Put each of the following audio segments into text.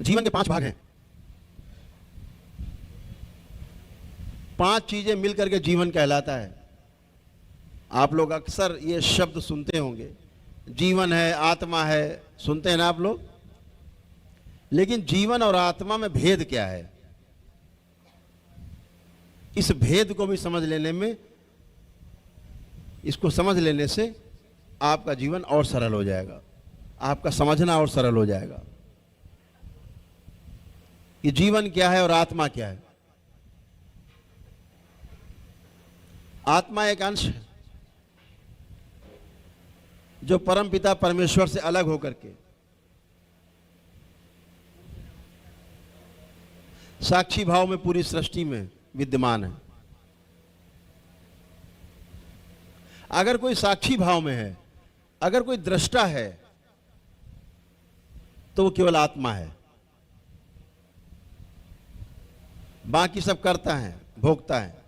जीवन के 5 भाग हैं। 5 चीजें मिलकर के जीवन कहलाता है। आप लोग अक्सर ये शब्द सुनते होंगे, जीवन है, आत्मा है, सुनते हैं ना आप लोग। लेकिन जीवन और आत्मा में भेद क्या है, इस भेद को भी समझ लेने में, इसको समझ लेने से आपका जीवन और सरल हो जाएगा, आपका समझना और सरल हो जाएगा कि जीवन क्या है और आत्मा क्या है। आत्मा एक अंश है जो परमपिता परमेश्वर से अलग होकर के साक्षी भाव में पूरी सृष्टि में विद्यमान है। अगर कोई साक्षी भाव में है, अगर कोई दृष्टा है, तो वो केवल आत्मा है। बाकी सब करता है, भोगता है।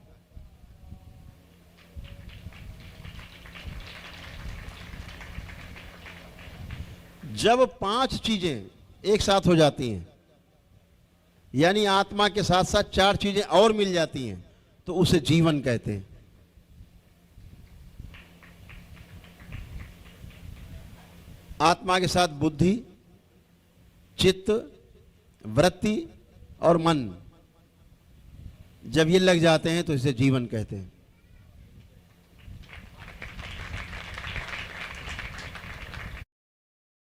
जब 5 चीजें एक साथ हो जाती हैं, यानी आत्मा के साथ साथ 4 चीजें और मिल जाती हैं, तो उसे जीवन कहते हैं। आत्मा के साथ बुद्धि, चित्त, वृत्ति और मन जब ये लग जाते हैं तो इसे जीवन कहते हैं।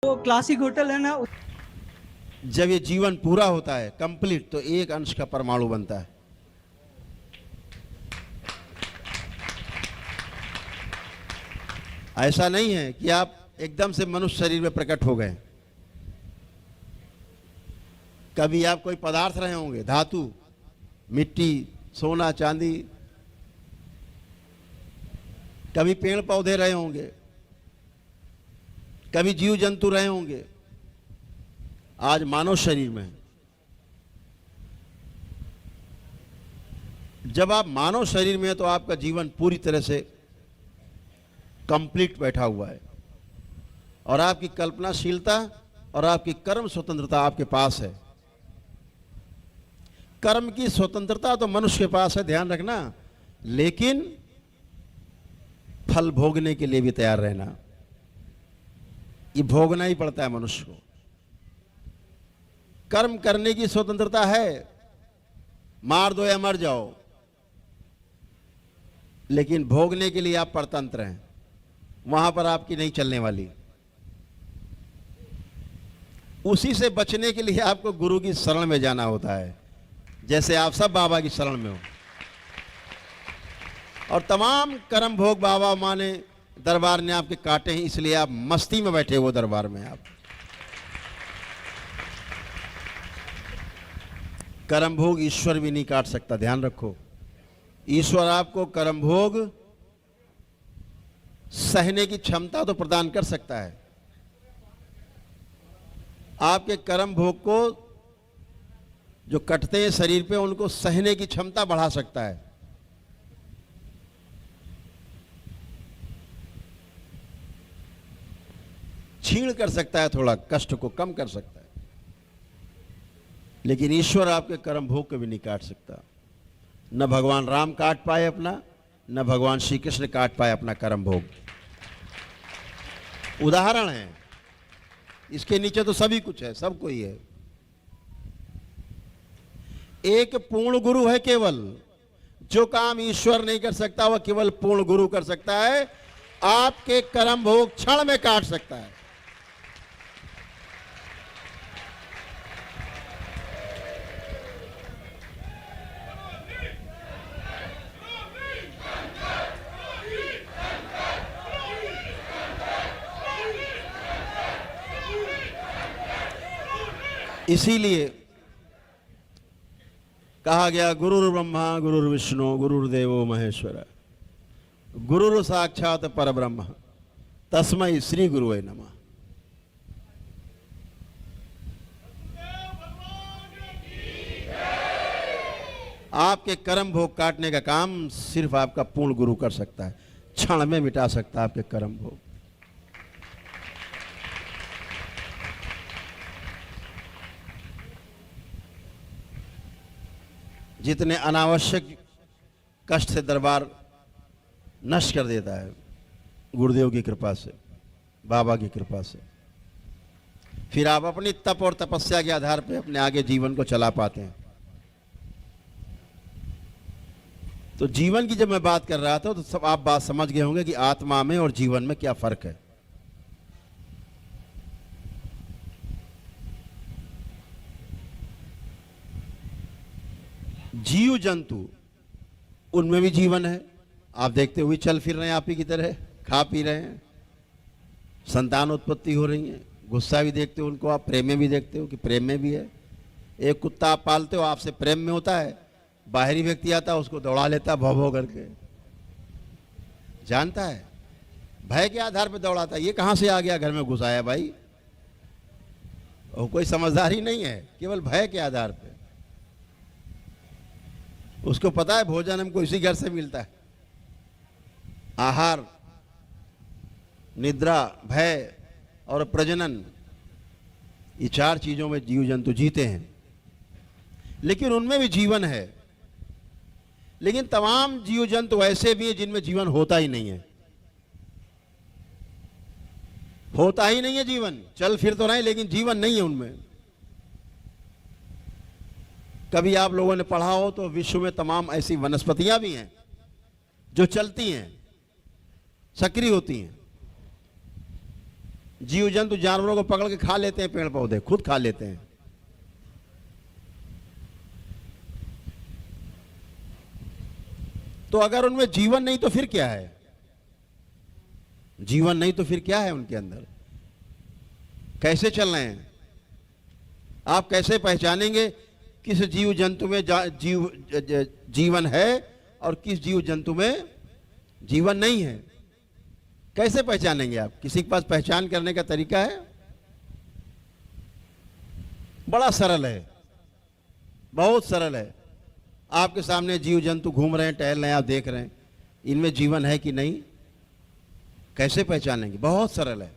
वो क्लासिक होटल है ना, जब ये जीवन पूरा होता है, कंप्लीट, तो एक अंश का परमाणु बनता है। ऐसा नहीं है कि आप एकदम से मनुष्य शरीर में प्रकट हो गए। कभी आप कोई पदार्थ रहे होंगे, धातु, मिट्टी, सोना, चांदी, कभी पेड़ पौधे रहे होंगे, कभी जीव जंतु रहे होंगे, आज मानव शरीर में। जब आप मानव शरीर में हैं तो आपका जीवन पूरी तरह से कंप्लीट बैठा हुआ है और आपकी कल्पनाशीलता और आपकी कर्म स्वतंत्रता आपके पास है। कर्म की स्वतंत्रता तो मनुष्य के पास है, ध्यान रखना, लेकिन फल भोगने के लिए भी तैयार रहना। ये भोगना ही पड़ता है मनुष्य को। कर्म करने की स्वतंत्रता है, मार दो या मर जाओ, लेकिन भोगने के लिए आप परतंत्र हैं, वहां पर आपकी नहीं चलने वाली। उसी से बचने के लिए आपको गुरु की शरण में जाना होता है, जैसे आप सब बाबा की शरण में हो। और तमाम कर्म भोग बाबा माँ ने, दरबार ने आपके काटे हैं, इसलिए आप मस्ती में बैठे हो दरबार में। आप कर्म भोग ईश्वर भी नहीं काट सकता, ध्यान रखो। ईश्वर आपको कर्म भोग सहने की क्षमता तो प्रदान कर सकता है, आपके कर्म भोग को जो कटते हैं शरीर पे, उनको सहने की क्षमता बढ़ा सकता है। छीण कर सकता है, थोड़ा कष्ट को कम कर सकता है, लेकिन ईश्वर आपके कर्म भोग को भी नहीं काट सकता। न भगवान राम काट पाए अपना, न भगवान श्री कृष्ण काट पाए अपना कर्म भोग। उदाहरण है, इसके नीचे तो सभी कुछ है, सब कोई है। एक पूर्ण गुरु है केवल, जो काम ईश्वर नहीं कर सकता वह केवल पूर्ण गुरु कर सकता है। आपके कर्म भोग क्षण में काट सकता है। इसीलिए कहा गया, गुरुर् ब्रह्मा गुरुर्विष्णु गुरुर्देवो महेश्वर, गुरुर् साक्षात परब्रह्म तस्मै श्री गुरुवे नमः। आपके कर्म भोग काटने का काम सिर्फ आपका पूर्ण गुरु कर सकता है, क्षण में मिटा सकता है आपके कर्म भोग। जितने अनावश्यक कष्ट से दरबार नष्ट कर देता है गुरुदेव की कृपा से, बाबा की कृपा से। फिर आप अपनी तप और तपस्या के आधार पर अपने आगे जीवन को चला पाते हैं। तो जीवन की जब मैं बात कर रहा था तो सब आप बात समझ गए होंगे कि आत्मा में और जीवन में क्या फर्क है। जीव जंतु, उनमें भी जीवन है। आप देखते हुए चल फिर रहे हैं, आप ही की तरह खा पी रहे हैं, संतान उत्पत्ति हो रही है। गुस्सा भी देखते हो उनको आप, प्रेम में भी देखते हो कि प्रेम में भी है। एक कुत्ता आप पालते हो, आपसे प्रेम में होता है, बाहरी व्यक्ति आता है उसको दौड़ा लेता है भौ भौ करके, जानता है भय के आधार पर दौड़ाता है। ये कहां से आ गया घर में घुस आया भाई, वो कोई समझदारी नहीं है, केवल भय के आधार पे। उसको पता है भोजन हमको इसी घर से मिलता है। आहार, निद्रा, भय और प्रजनन, ये चार चीजों में जीव जंतु जीते हैं। लेकिन उनमें भी जीवन है। लेकिन तमाम जीव जंतु ऐसे भी हैं जिनमें जीवन होता ही नहीं है, होता ही नहीं है जीवन। चल फिर तो रहे लेकिन जीवन नहीं है उनमें। कभी आप लोगों ने पढ़ा हो तो विश्व में तमाम ऐसी वनस्पतियां भी हैं जो चलती हैं, सक्रिय होती हैं। जीव जंतु जानवरों को पकड़ के खा लेते हैं, पेड़ पौधे खुद खा लेते हैं। तो अगर उनमें जीवन नहीं तो फिर क्या है? जीवन नहीं तो फिर क्या है उनके अंदर? कैसे चल रहे हैं? आप कैसे पहचानेंगे किस जीव जंतु में जीवन है और किस जीव जंतु में जीवन नहीं है? कैसे पहचानेंगे आप? किसी के पास पहचान करने का तरीका है? बड़ा सरल है, बहुत सरल है। आपके सामने जीव जंतु घूम रहे हैं, टहल रहे हैं, आप देख रहे हैं, इनमें जीवन है कि नहीं, कैसे पहचानेंगे? बहुत सरल है,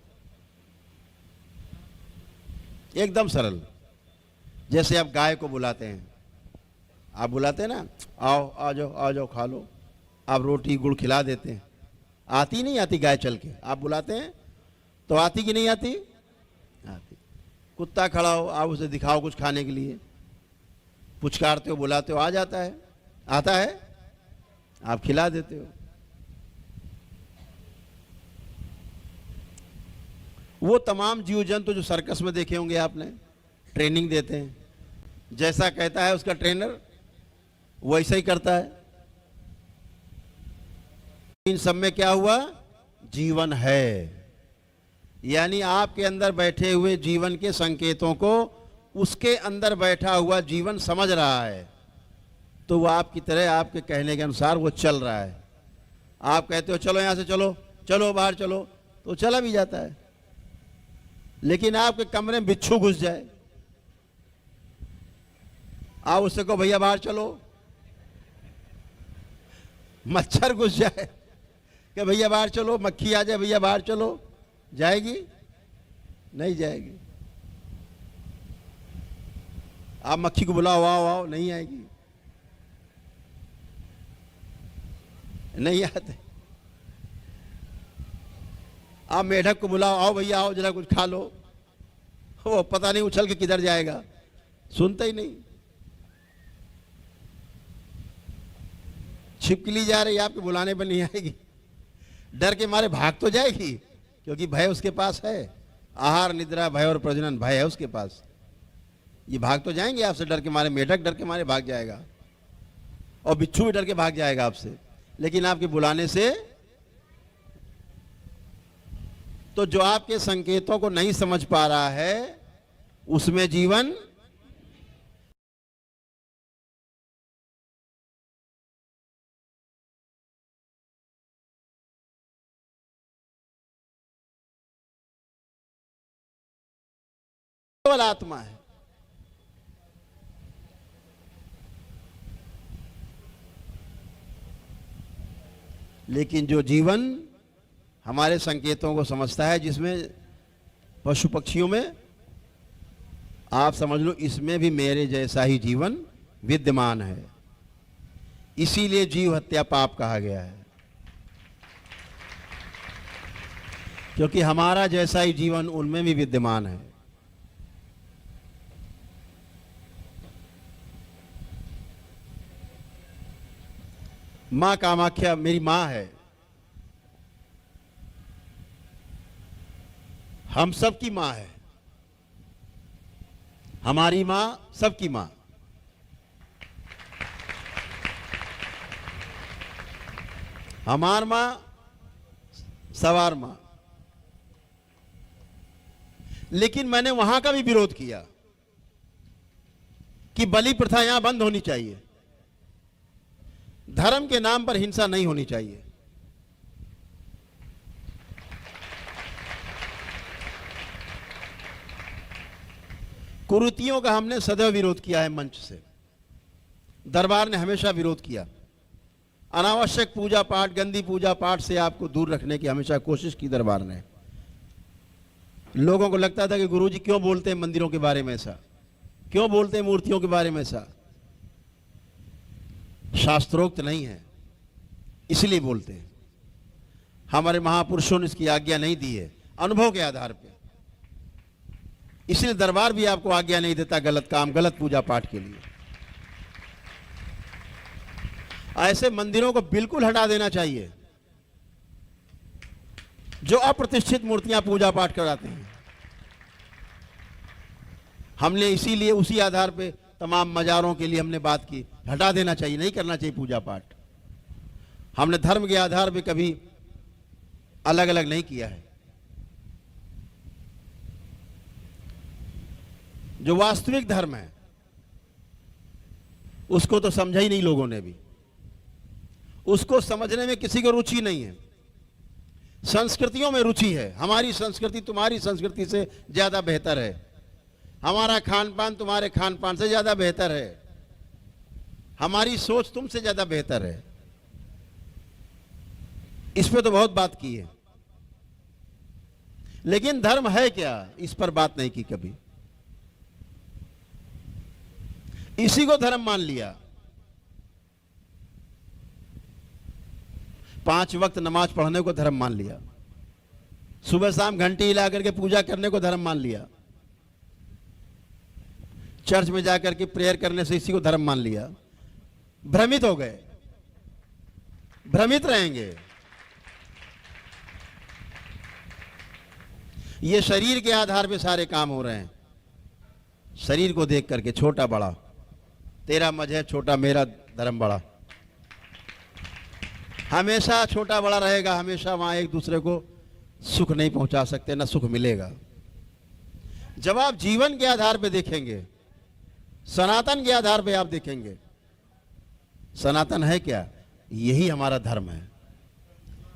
एकदम सरल। जैसे आप गाय को बुलाते हैं, आप बुलाते हैं ना, आओ आ जाओ आ जाओ खा लो, आप रोटी गुड़ खिला देते हैं। आती नहीं आती गाय चल के? आप बुलाते हैं तो आती कि नहीं आती? आती। कुत्ता खड़ा हो, आप उसे दिखाओ कुछ खाने के लिए, पुचकारते हो, बुलाते हो, आ जाता है, आता है, आप खिला देते हो। वो तमाम जीव जंतु जो सर्कस में देखे होंगे आपने, ट्रेनिंग देते हैं, जैसा कहता है उसका ट्रेनर वैसा ही करता है। इन सब में क्या हुआ? जीवन है। यानी आपके अंदर बैठे हुए जीवन के संकेतों को उसके अंदर बैठा हुआ जीवन समझ रहा है, तो वो आपकी तरह आपके कहने के अनुसार वो चल रहा है। आप कहते हो चलो यहां से, चलो चलो बाहर चलो, तो चला भी जाता है। लेकिन आपके कमरे में बिच्छू घुस जाए, आप उससे कहो भैया बाहर चलो, मच्छर घुस जाए कि भैया बाहर चलो, मक्खी आ जाए भैया बाहर चलो, जाएगी? नहीं जाएगी। आप मक्खी को बुलाओ, आओ आओ, नहीं आएगी, नहीं आते। आप मेढक को बुलाओ, आओ भैया आओ जरा कुछ खा लो, वो पता नहीं उछल के किधर जाएगा, सुनता ही नहीं। छिपकली जा रही, आपके बुलाने पर नहीं आएगी, डर के मारे भाग तो जाएगी, क्योंकि भय उसके पास है। आहार, निद्रा, भय और प्रजनन, भय है उसके पास, ये भाग तो जाएंगे आपसे डर के मारे। मेढक डर के मारे भाग जाएगा और बिच्छू भी डर के भाग जाएगा आपसे, लेकिन आपके बुलाने से। तो जो आपके संकेतों को नहीं समझ पा रहा है उसमें जीवन केवल आत्मा है। लेकिन जो जीवन हमारे संकेतों को समझता है, जिसमें पशु पक्षियों में, आप समझ लो इसमें भी मेरे जैसा ही जीवन विद्यमान है। इसीलिए जीव हत्या पाप कहा गया है, क्योंकि हमारा जैसा ही जीवन उनमें भी विद्यमान है। मां कामाख्या मेरी मां है, हम सबकी मां है, हमारी मां सबकी मां। हमार मां सवार मां। लेकिन मैंने वहां का भी विरोध किया कि बलि प्रथा यहां बंद होनी चाहिए, धर्म के नाम पर हिंसा नहीं होनी चाहिए। कुरीतियों का हमने सदैव विरोध किया है मंच से, दरबार ने हमेशा विरोध किया। अनावश्यक पूजा पाठ, गंदी पूजा पाठ से आपको दूर रखने की हमेशा कोशिश की दरबार ने। लोगों को लगता था कि गुरुजी क्यों बोलते हैं मंदिरों के बारे में ऐसा, क्यों बोलते हैं मूर्तियों के बारे में ऐसा। शास्त्रोक्त नहीं है इसलिए बोलते हैं। हमारे महापुरुषों ने इसकी आज्ञा नहीं दी है, अनुभव के आधार पे। इसलिए दरबार भी आपको आज्ञा नहीं देता गलत काम, गलत पूजा पाठ के लिए। ऐसे मंदिरों को बिल्कुल हटा देना चाहिए जो अप्रतिष्ठित मूर्तियां पूजा पाठ कराते हैं। हमने इसीलिए उसी आधार पे तमाम मजारों के लिए हमने बात की, हटा देना चाहिए, नहीं करना चाहिए पूजा पाठ। हमने धर्म के आधार पे कभी अलग अलग नहीं किया है। जो वास्तविक धर्म है उसको तो समझा ही नहीं लोगों ने भी, उसको समझने में किसी को रुचि नहीं है। संस्कृतियों में रुचि है, हमारी संस्कृति तुम्हारी संस्कृति से ज्यादा बेहतर है, हमारा खान पान तुम्हारे खान पान से ज्यादा बेहतर है, हमारी सोच तुमसे ज्यादा बेहतर है। इस पे तो बहुत बात की है, लेकिन धर्म है क्या इस पर बात नहीं की कभी। इसी को धर्म मान लिया। 5 वक्त नमाज पढ़ने को धर्म मान लिया, सुबह शाम घंटी हिला करके पूजा करने को धर्म मान लिया, चर्च में जाकर के प्रेयर करने से इसी को धर्म मान लिया। भ्रमित हो गए, भ्रमित रहेंगे। ये शरीर के आधार पे सारे काम हो रहे हैं, शरीर को देख करके, छोटा बड़ा, तेरा मजहब छोटा मेरा धर्म बड़ा। हमेशा छोटा बड़ा रहेगा, हमेशा वहां एक दूसरे को सुख नहीं पहुंचा सकते, ना सुख मिलेगा। जब आप जीवन के आधार पे देखेंगे, सनातन के आधार पे आप देखेंगे, सनातन है क्या, यही हमारा धर्म है।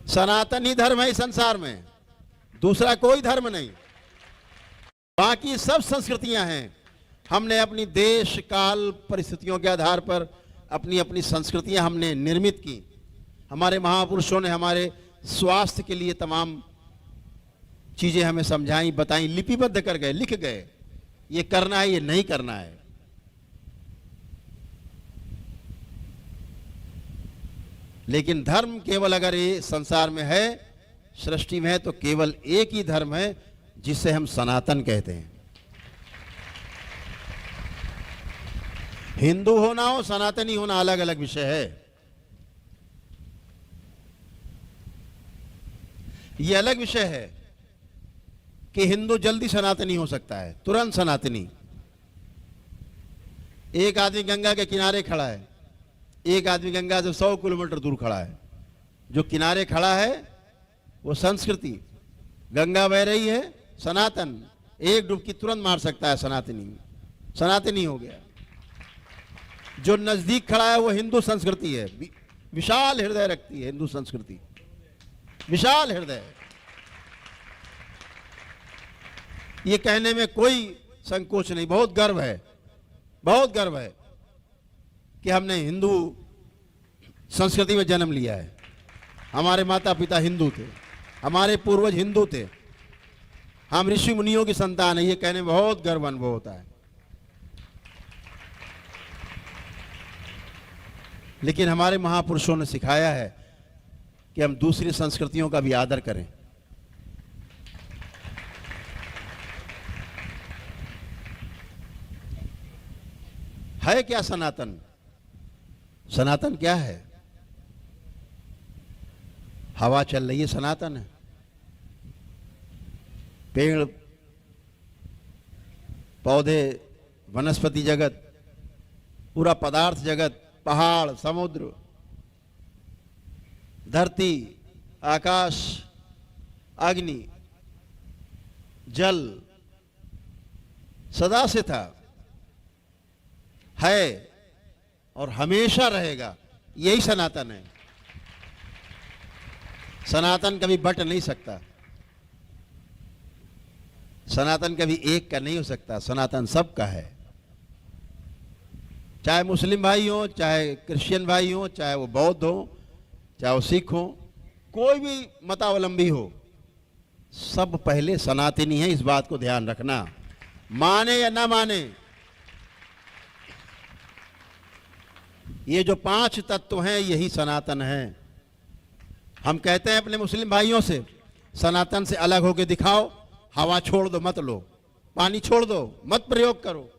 सनातन ही धर्म है इस संसार में, दूसरा कोई धर्म नहीं। बाकी सब संस्कृतियां हैं। हमने अपनी देश काल परिस्थितियों के आधार पर अपनी अपनी संस्कृतियां हमने निर्मित की। हमारे महापुरुषों ने हमारे स्वास्थ्य के लिए तमाम चीजें हमें समझाई, बताई, लिपिबद्ध कर गए, लिख गए, ये करना है, ये नहीं करना है। लेकिन धर्म केवल अगर ये संसार में है, सृष्टि में है, तो केवल एक ही धर्म है जिसे हम सनातन कहते हैं। हिंदू होना हो, सनातनी होना अलग अलग विषय है। यह अलग विषय है कि हिंदू जल्दी सनातनी हो सकता है, तुरंत सनातनी। एक आदमी गंगा के किनारे खड़ा है, एक आदमी गंगा से 100 किलोमीटर दूर खड़ा है। जो किनारे खड़ा है वो संस्कृति, गंगा बह रही है सनातन, एक डुबकी तुरंत मार सकता है, सनातनी, सनातनी हो गया। जो नजदीक खड़ा है वो हिंदू संस्कृति है, विशाल हृदय रखती है हिंदू संस्कृति, विशाल हृदय। ये कहने में कोई संकोच नहीं, बहुत गर्व है, बहुत गर्व है कि हमने हिंदू संस्कृति में जन्म लिया है। हमारे माता पिता हिंदू थे, हमारे पूर्वज हिंदू थे, हम ऋषि मुनियों की संतान है। ये कहने में बहुत गर्व अनुभव होता है। लेकिन हमारे महापुरुषों ने सिखाया है कि हम दूसरी संस्कृतियों का भी आदर करें। है क्या सनातन? सनातन क्या है? हवा चल रही है, सनातन है। पेड़ पौधे, वनस्पति जगत, पूरा पदार्थ जगत, पहाड़, समुद्र, धरती, आकाश, अग्नि, जल सदा से था, है और हमेशा रहेगा। यही सनातन है। सनातन कभी बट नहीं सकता। सनातन कभी एक का नहीं हो सकता। सनातन सबका है, चाहे मुस्लिम भाई हो, चाहे क्रिश्चियन भाई हो, चाहे वो बौद्ध हो, चाहे वो सिख हो, कोई भी मतावलंबी हो, सब पहले सनातनी है। इस बात को ध्यान रखना, माने या ना माने। ये जो 5 तत्व हैं यही सनातन है। हम कहते हैं अपने मुस्लिम भाइयों से, सनातन से अलग होके दिखाओ। हवा छोड़ दो, मत लो। पानी छोड़ दो, मत प्रयोग करो।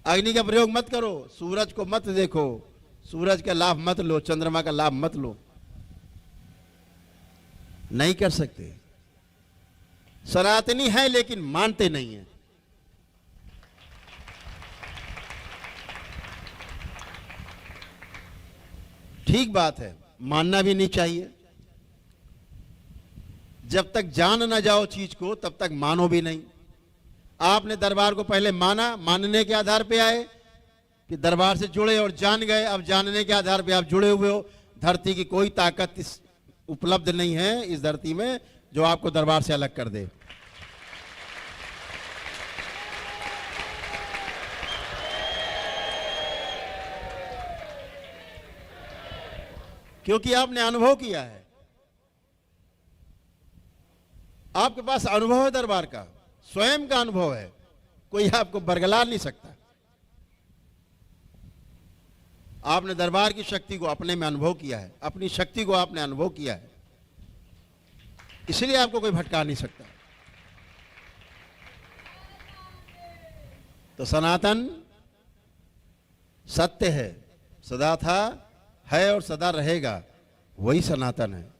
अग्नि का प्रयोग मत करो। सूरज को मत देखो, सूरज का लाभ मत लो, चंद्रमा का लाभ मत लो। नहीं कर सकते। सनातनी है लेकिन मानते नहीं है। ठीक बात है, मानना भी नहीं चाहिए। जब तक जान ना जाओ चीज को तब तक मानो भी नहीं। आपने दरबार को पहले माना, मानने के आधार पे आए कि दरबार से जुड़े और जान गए। अब जानने के आधार पे आप जुड़े हुए हो। धरती की कोई ताकत उपलब्ध नहीं है इस धरती में जो आपको दरबार से अलग कर दे। क्योंकि आपने अनुभव किया है। आपके पास अनुभव है दरबार का, स्वयं का अनुभव है। कोई आपको बरगला नहीं सकता। आपने दरबार की शक्ति को अपने में अनुभव किया है, अपनी शक्ति को आपने अनुभव किया है, इसलिए आपको कोई भटका नहीं सकता। तो सनातन सत्य है, सदा था, है और सदा रहेगा। वही सनातन है।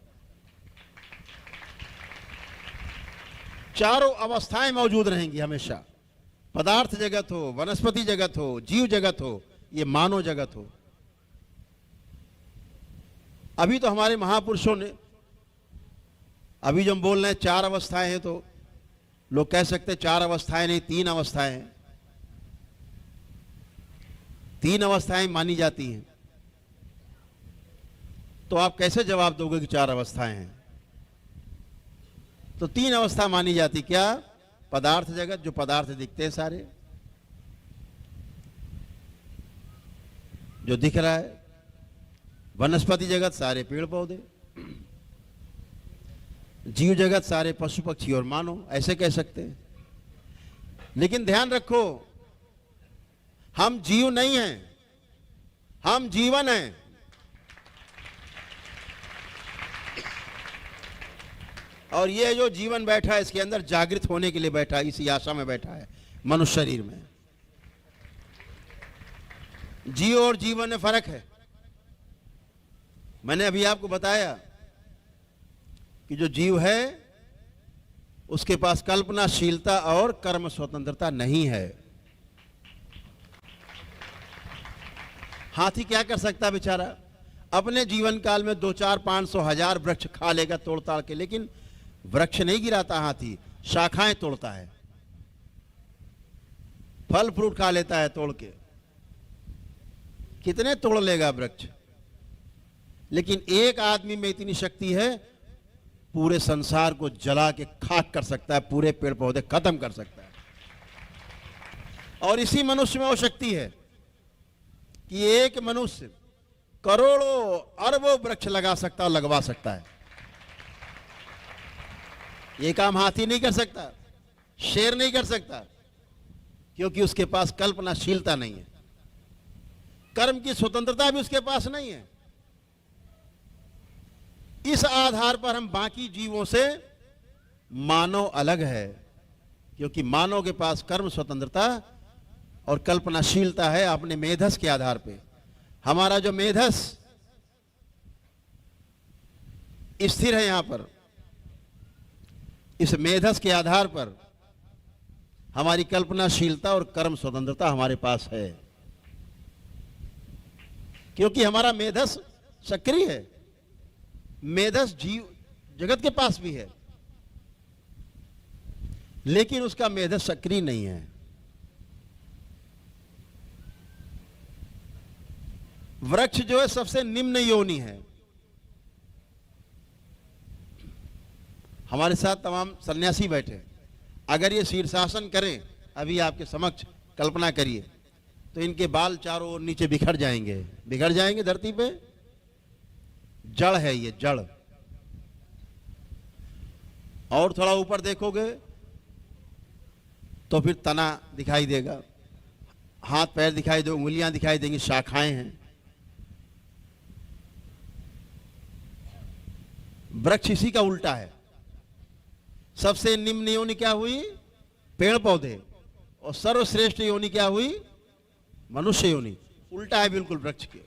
चारों अवस्थाएं मौजूद रहेंगी हमेशा। पदार्थ जगत हो, वनस्पति जगत हो, जीव जगत हो, ये मानव जगत हो। अभी तो हमारे महापुरुषों ने, अभी जो हम बोल रहे हैं 4 अवस्थाएं हैं, तो लोग कह सकते हैं 4 अवस्थाएं नहीं, 3 अवस्थाएं हैं। 3 अवस्थाएं मानी जाती हैं। तो आप कैसे जवाब दोगे कि 4 अवस्थाएं हैं? तो 3 अवस्था मानी जाती। क्या? पदार्थ जगत, जो पदार्थ दिखते हैं सारे, जो दिख रहा है। वनस्पति जगत, सारे पेड़ पौधे। जीव जगत, सारे पशु पक्षी और मानव, ऐसे कह सकते हैं। लेकिन ध्यान रखो, हम जीव नहीं हैं, हम जीवन हैं। और ये जो जीवन बैठा है इसके अंदर जागृत होने के लिए बैठा है, इसी आशा में बैठा है, मनुष्य शरीर में। जीव और जीवन में फर्क है। मैंने अभी आपको बताया कि जो जीव है उसके पास कल्पनाशीलता और कर्म स्वतंत्रता नहीं है। हाथी क्या कर सकता है बेचारा? अपने जीवन काल में 2, 4, 500, 1000 वृक्ष खा लेगा तोड़ ताड़ के, लेकिन वृक्ष नहीं गिराता हाथी, शाखाएं तोड़ता है, फल फ्रूट खा लेता है तोड़ के। कितने तोड़ लेगा वृक्ष? लेकिन एक आदमी में इतनी शक्ति है, पूरे संसार को जला के खाक कर सकता है, पूरे पेड़ पौधे खत्म कर सकता है। और इसी मनुष्य में वो शक्ति है कि एक मनुष्य करोड़ों अरबों वृक्ष लगा सकता और लगवा सकता है। ये काम हाथी नहीं कर सकता, शेर नहीं कर सकता, क्योंकि उसके पास कल्पनाशीलता नहीं है। कर्म की स्वतंत्रता भी उसके पास नहीं है। इस आधार पर हम बाकी जीवों से मानव अलग है, क्योंकि मानव के पास कर्म स्वतंत्रता और कल्पनाशीलता है अपने मेधस के आधार पे। हमारा जो मेधस स्थिर है यहां पर, इस मेधस के आधार पर हमारी कल्पनाशीलता और कर्म स्वतंत्रता हमारे पास है, क्योंकि हमारा मेधस सक्रिय है। मेधस जीव जगत के पास भी है, लेकिन उसका मेधस सक्रिय नहीं है। वृक्ष जो है सबसे निम्न योनि है। हमारे साथ तमाम सन्यासी बैठे, अगर ये शीर्षासन करें अभी आपके समक्ष, कल्पना करिए, तो इनके बाल चारों ओर नीचे बिखर जाएंगे धरती पे। जड़ है ये, जड़। और थोड़ा ऊपर देखोगे तो फिर तना दिखाई देगा, हाथ पैर दिखाई देंगे, उंगलियां दिखाई देंगी, शाखाएं हैं। वृक्ष इसी का उल्टा है। सबसे निम्न योनि क्या हुई? पेड़ पौधे। और सर्वश्रेष्ठ योनि क्या हुई? मनुष्य योनि। उल्टा है बिल्कुल वृक्ष के।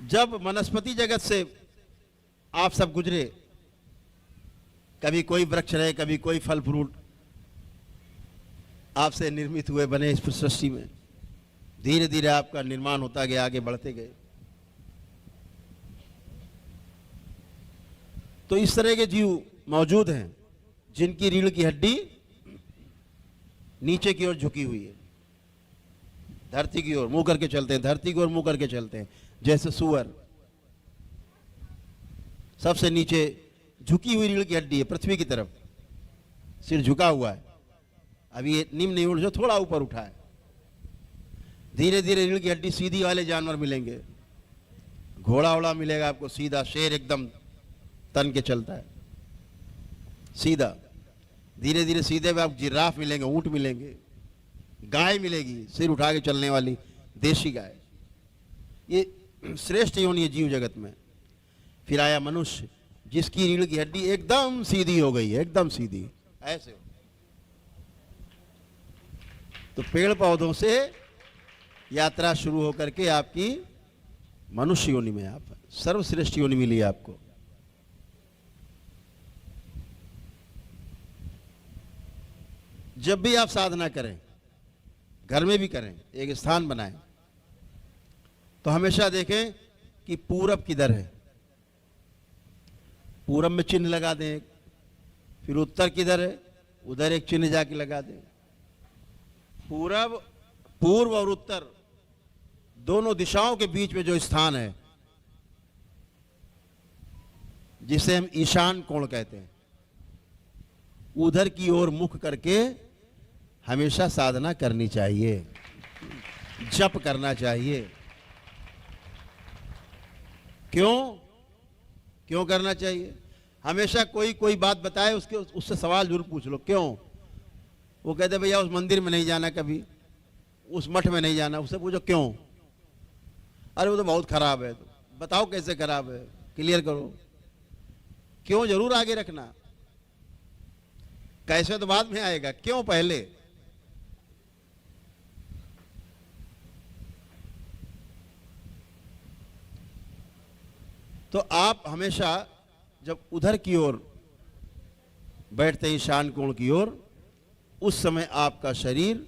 जब वनस्पति जगत से आप सब गुजरे, कभी कोई वृक्ष रहे, कभी कोई फल फ्रूट आपसे निर्मित हुए, बने इस सृष्टि में। धीरे धीरे आपका निर्माण होता गया, आगे बढ़ते गए। तो इस तरह के जीव मौजूद हैं जिनकी रीढ़ की हड्डी नीचे की ओर झुकी हुई है, धरती की ओर मुंह करके चलते हैं, धरती की ओर मुंह करके चलते हैं। जैसे सुअर, सबसे नीचे झुकी हुई रीढ़ की हड्डी है, पृथ्वी की तरफ सिर झुका हुआ है। अभी ये निम्न योनि जो थोड़ा ऊपर उठा है। धीरे धीरे रीढ़ की हड्डी सीधी वाले जानवर मिलेंगे, घोड़ा वोड़ा मिलेगा आपको सीधा, शेर एकदम तन के चलता है सीधा। धीरे धीरे सीधे में आप जिराफ मिलेंगे, ऊंट मिलेंगे, गाय मिलेगी सिर उठा के चलने वाली, देशी गाय। ये श्रेष्ठ योनि है जीव जगत में। फिर आया मनुष्य, जिसकी रीढ़ की हड्डी एकदम सीधी हो गई है, एकदम सीधी ऐसे हो। तो पेड़ पौधों से यात्रा शुरू होकर के आपकी मनुष्य योनि में आप सर्वश्रेष्ठ योनि मिली है आपको। जब भी आप साधना करें, घर में भी करें, एक स्थान बनाएं, तो हमेशा देखें कि पूरब किधर है। पूरब में चिन्ह लगा दें। फिर उत्तर किधर है, उधर एक चिन्ह जाके लगा दें। पूरब, पूर्व और उत्तर दोनों दिशाओं के बीच में जो स्थान है, जिसे हम ईशान कोण कहते हैं, उधर की ओर मुख करके हमेशा साधना करनी चाहिए, जप करना चाहिए। क्यों करना चाहिए? हमेशा कोई बात बताए, उससे सवाल जरूर पूछ लो, क्यों? वो कहते भैया उस मंदिर में नहीं जाना, कभी उस मठ में नहीं जाना। उससे पूछो क्यों? अरे वो तो बहुत खराब है। तो बताओ कैसे खराब है, क्लियर करो। क्यों जरूर आगे रखना, कैसे तो बाद में आएगा, क्यों पहले। तो आप हमेशा जब उधर की ओर बैठते हैं, ईशान कोण की ओर, उस समय आपका शरीर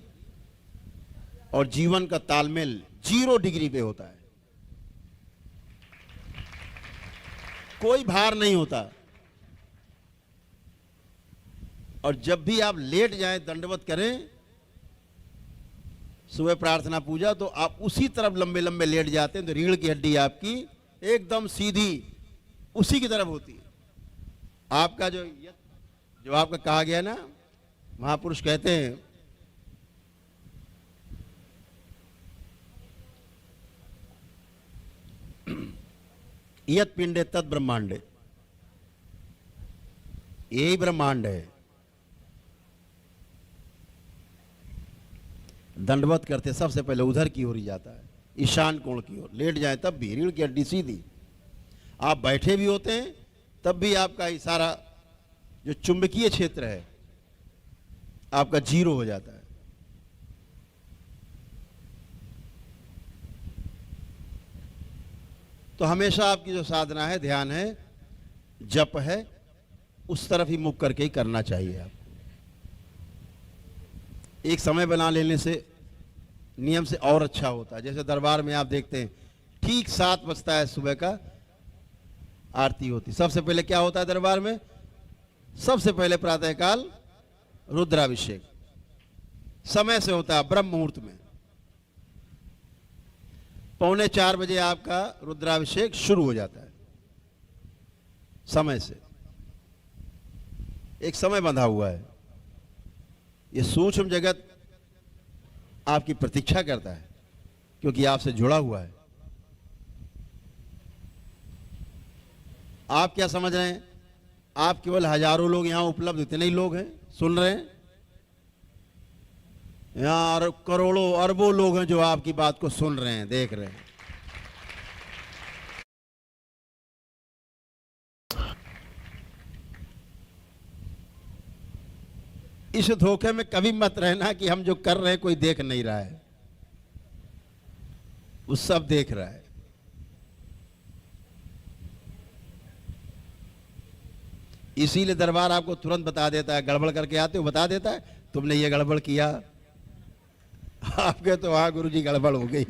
और जीवन का तालमेल 0 डिग्री पे होता है। कोई भार नहीं होता। और जब भी आप लेट जाएं, दंडवत करें, सुबह प्रार्थना पूजा, तो आप उसी तरफ लंबे लंबे लेट जाते हैं, तो रीढ़ की हड्डी आपकी एकदम सीधी उसी की तरफ होती है। आपका जो आपका कहा गया ना, महापुरुष कहते हैं यत पिंडे तद ब्रह्मांडे, यही ब्रह्मांड है। दंडवत करते सबसे पहले उधर की ओर ही जाता है, ईशान कोण की ओर। लेट जाए तब भी रीढ़ की हड्डी सीधी। आप बैठे भी होते हैं तब भी आपका ये सारा जो चुंबकीय क्षेत्र है आपका जीरो हो जाता है। तो हमेशा आपकी जो साधना है, ध्यान है, जप है, उस तरफ ही मुख करके ही करना चाहिए आपको। एक समय बना लेने से नियम से और अच्छा होता है। जैसे दरबार में आप देखते हैं ठीक 7 बजता है सुबह का, आरती होती। सबसे पहले क्या होता है दरबार में? सबसे पहले प्रातःकाल रुद्राभिषेक समय से होता है, ब्रह्म मुहूर्त में। 3:45 बजे आपका रुद्राभिषेक शुरू हो जाता है समय से। एक समय बंधा हुआ है। ये सूक्ष्म जगत आपकी प्रतीक्षा करता है क्योंकि आपसे जुड़ा हुआ है। आप क्या समझ रहे हैं? आप केवल हजारों लोग यहां उपलब्ध, इतने ही लोग हैं सुन रहे हैं? यहां करोड़ों अरबों लोग हैं जो आपकी बात को सुन रहे हैं, देख रहे हैं। इस धोखे में कभी मत रहना कि हम जो कर रहे हैं कोई देख नहीं रहा है। वो सब देख रहा है। इसीलिए दरबार आपको तुरंत बता देता है। गड़बड़ करके आते हो बता देता है, तुमने ये गड़बड़ किया। आपके तो वहां गुरुजी गड़बड़ हो गई।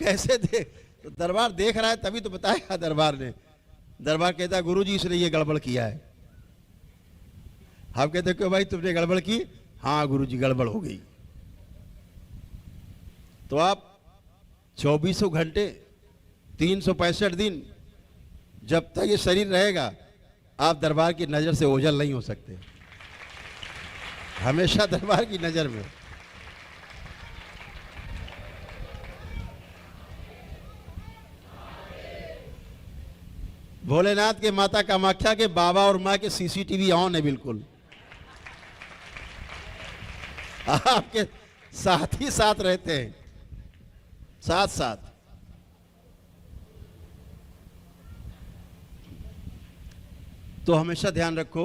कैसे देख? तो दरबार देख रहा है तभी तो बताया दरबार ने। दरबार कहता है गुरुजी इसने ये गड़बड़ किया है। आप कहते क्यों भाई तुमने गड़बड़ की? हाँ गुरुजी गड़बड़ हो गई। तो आप 24 घंटे 365 दिन जब तक ये शरीर रहेगा आप दरबार की नजर से ओझल नहीं हो सकते। हमेशा दरबार की नजर में। भोलेनाथ के, माता कामाख्या के, बाबा और मां के सीसीटीवी ऑन है बिल्कुल। आपके साथ ही साथ रहते हैं, साथ साथ। तो हमेशा ध्यान रखो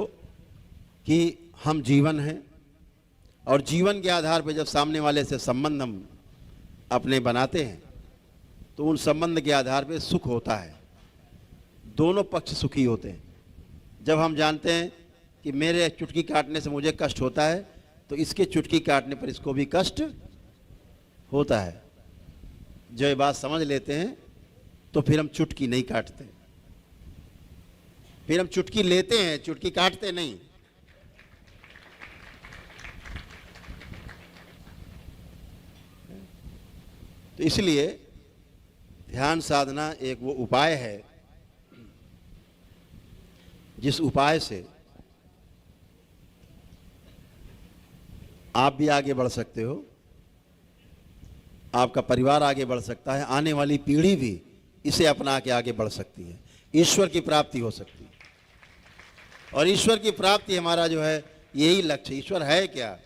कि हम जीवन हैं और जीवन के आधार पर जब सामने वाले से संबंध हम अपने बनाते हैं तो उन संबंध के आधार पर सुख होता है। दोनों पक्ष सुखी होते हैं। जब हम जानते हैं कि मेरे चुटकी काटने से मुझे कष्ट होता है तो इसके चुटकी काटने पर इसको भी कष्ट होता है। जब ये बात समझ लेते हैं तो फिर हम चुटकी नहीं काटते, फिर हम चुटकी लेते हैं, चुटकी काटते नहीं। तो इसलिए ध्यान साधना एक वो उपाय है जिस उपाय से आप भी आगे बढ़ सकते हो, आपका परिवार आगे बढ़ सकता है, आने वाली पीढ़ी भी इसे अपना के आगे बढ़ सकती है, ईश्वर की प्राप्ति हो सकती है। और ईश्वर की प्राप्ति हमारा जो है यही लक्ष्य। ईश्वर है क्या?